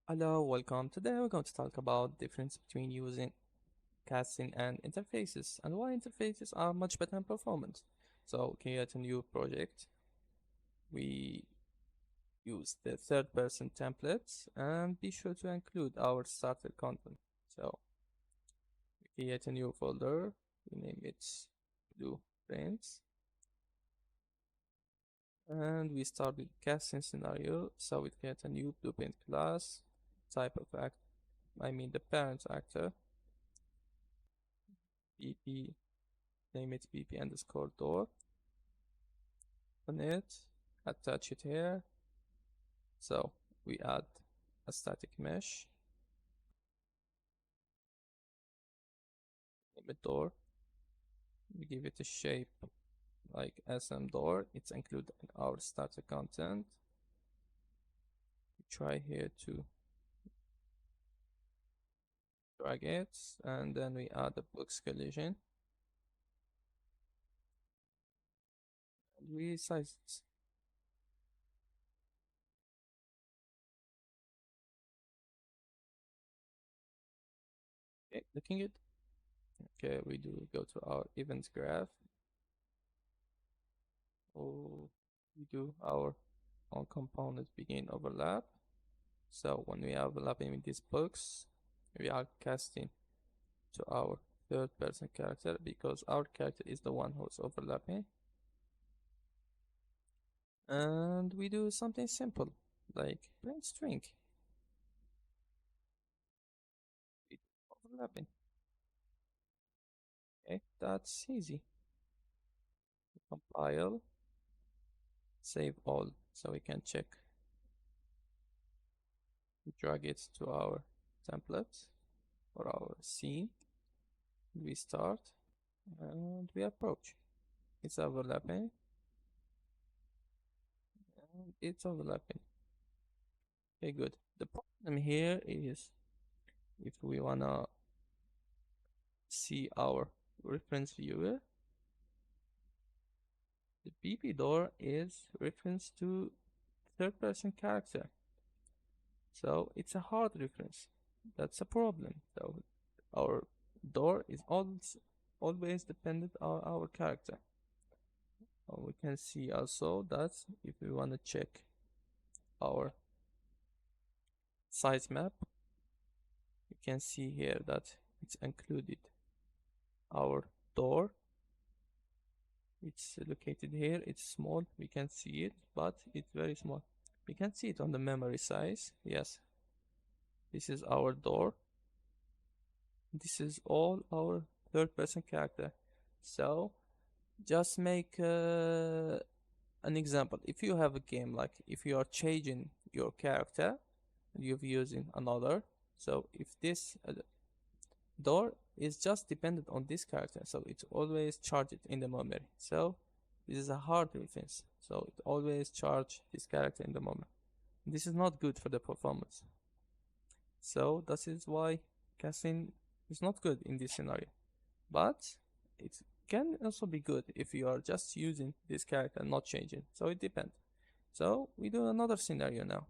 Hello, welcome. Today we're going to talk about difference between using casting and interfaces and why interfaces are much better in performance. So create a new project. We use the third person templates and be sure to include our starter content. So we create a new folder. We name it blueprints and we start with casting scenario. So we create a new blueprint class, type of act, I mean the parent actor, BP, name it BP underscore door on it, attach it here. So we add a static mesh, name it door. We give it a shape like SM door. It's included in our starter content. We try here to drag it, and then we add a box collision and we size it. Okay, looking it. Okay, we do go to our events graph. Oh, we do our on component begin overlap. So when we are overlapping with this box, we are casting to our third person character because our character is the one who's overlapping. And we do something simple like print string. Overlapping. Okay, that's easy. Compile, save all so we can check. Drag it to our template or our scene. We start and we approach. It's overlapping and it's overlapping. Okay, good. The problem here is if we wanna see our reference viewer, the BP door is reference to third person character. So it's a hard reference. That's a problem. So our door is always dependent on our character. We can see also that if we want to check our size map, you can see here that it's included our door. It's located here. It's small. We can see it, but it's very small. We can see it on the memory size. Yes, this is our door. This is all our third person character. So just make an example. If you have a game, like if you are changing your character and you're using another, so if this door is just dependent on this character, so it's always charged in the memory. So this is a hard reference, so it always charge this character in the memory. This is not good for the performance. So that is why casting is not good in this scenario. But it can also be good if you are just using this character and not changing. So it depends. So we do another scenario now.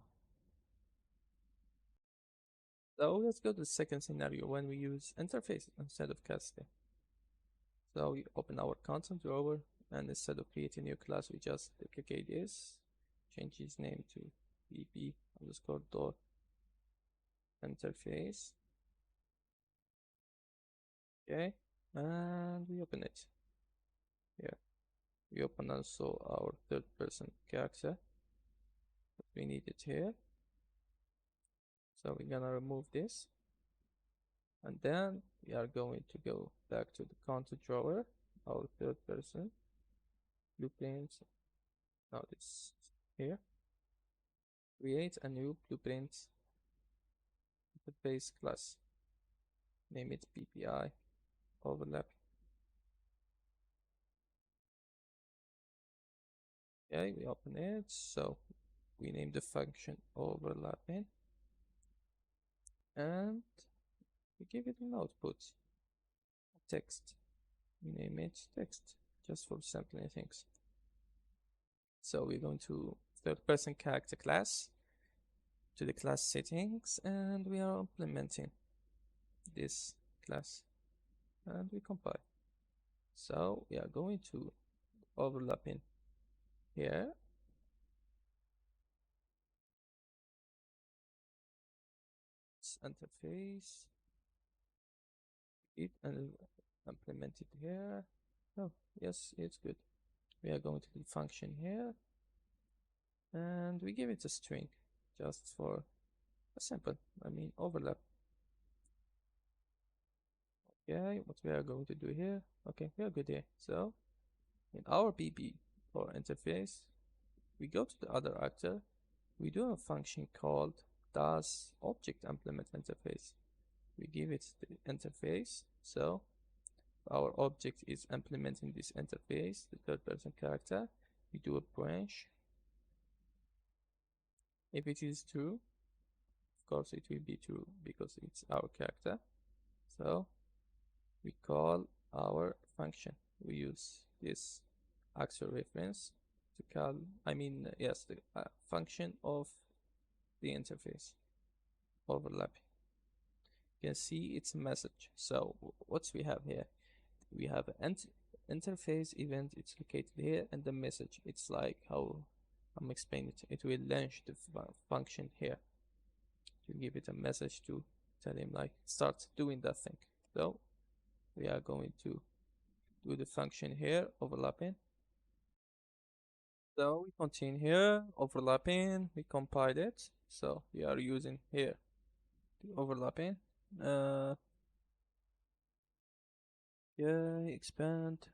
So let's go to the second scenario when we use interfaces instead of casting. So we open our content drawer and instead of creating a new class, we just duplicate this, change his name to bb underscore door interface. Okay, and we open it. Here, we open also our third person character, but we need it here. So we're gonna remove this. And then we are going to go back to the content drawer, our third person, blueprints. Now this here. Create a new blueprint interface class. Name it BPI overlap. Okay, we open it. So we name the function overlapping and we give it an output text. We name it text just for sampling things. So we're going to third person character class. to the class settings, and we are implementing this class, and we compile. So we are going to overlapping here. This interface, it and implement it here. Oh, yes, it's good. We are going to the function here, and we give it a string just for a simple, overlap. Okay, what we are going to do here? Okay, we are good here. So in our PP or interface, we go to the other actor. We do a function called does object implement interface. We give it the interface. So our object is implementing this interface, the third person character. We do a branch. If it is true, of course it will be true because it's our character. So we call our function. We use this actual reference to call, yes, the function of the interface overlapping. You can see it's a message. So what we have here? We have an interface event. It's located here, and the message. It's like how I'm explaining it. It will launch the function here to give it a message to tell him like start doing that thing. So we are going to do the function here overlapping. So we continue here overlapping. We compile it. So we are using here the overlapping. Yeah, expand.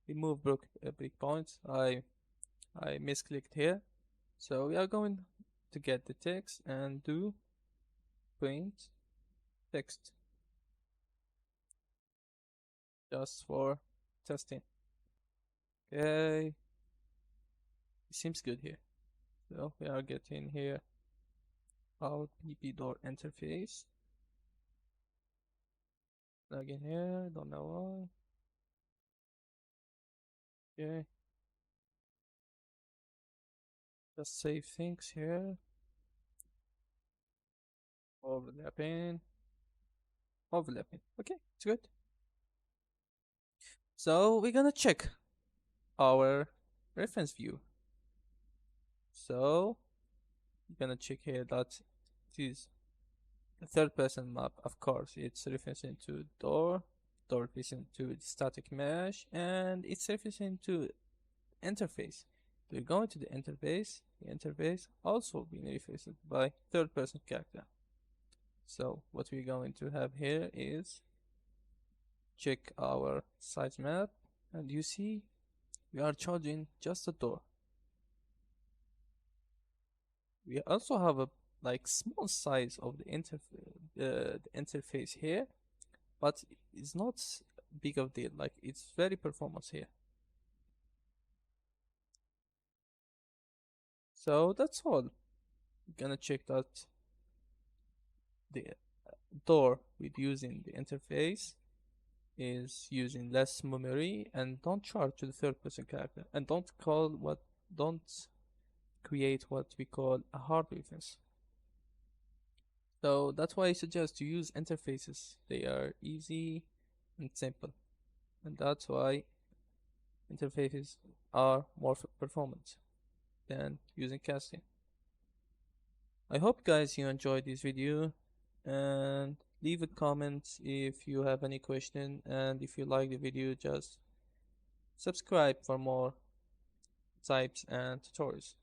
Remove breakpoints. I misclicked here. So we are going to get the text and do print text just for testing. Okay, it seems good here. So we are getting here our PP door interface. Plug in here, don't know why. Okay. Just save things here. Overlapping. Overlapping. Okay, it's good. So we're gonna check our reference view. So we're gonna check here that it is a third person map. Of course, it's referencing to door referencing to the static mesh, and it's referencing to interface. We're going to the interface also being referenced by third person character. So what we're going to have here is check our size map, and you see we are charging just a door. We also have a like small size of the interface here, but it's not big of deal. Like it's very performance here. So that's all. I'm gonna check that the door with using the interface is using less memory, and don't charge to the third person character, and don't create what we call a hard reference. So that's why I suggest to use interfaces. They are easy and simple, and that's why interfaces are more performant than using casting. I hope guys you enjoyed this video, and leave a comment if you have any question, and if you like the video just subscribe for more types and tutorials.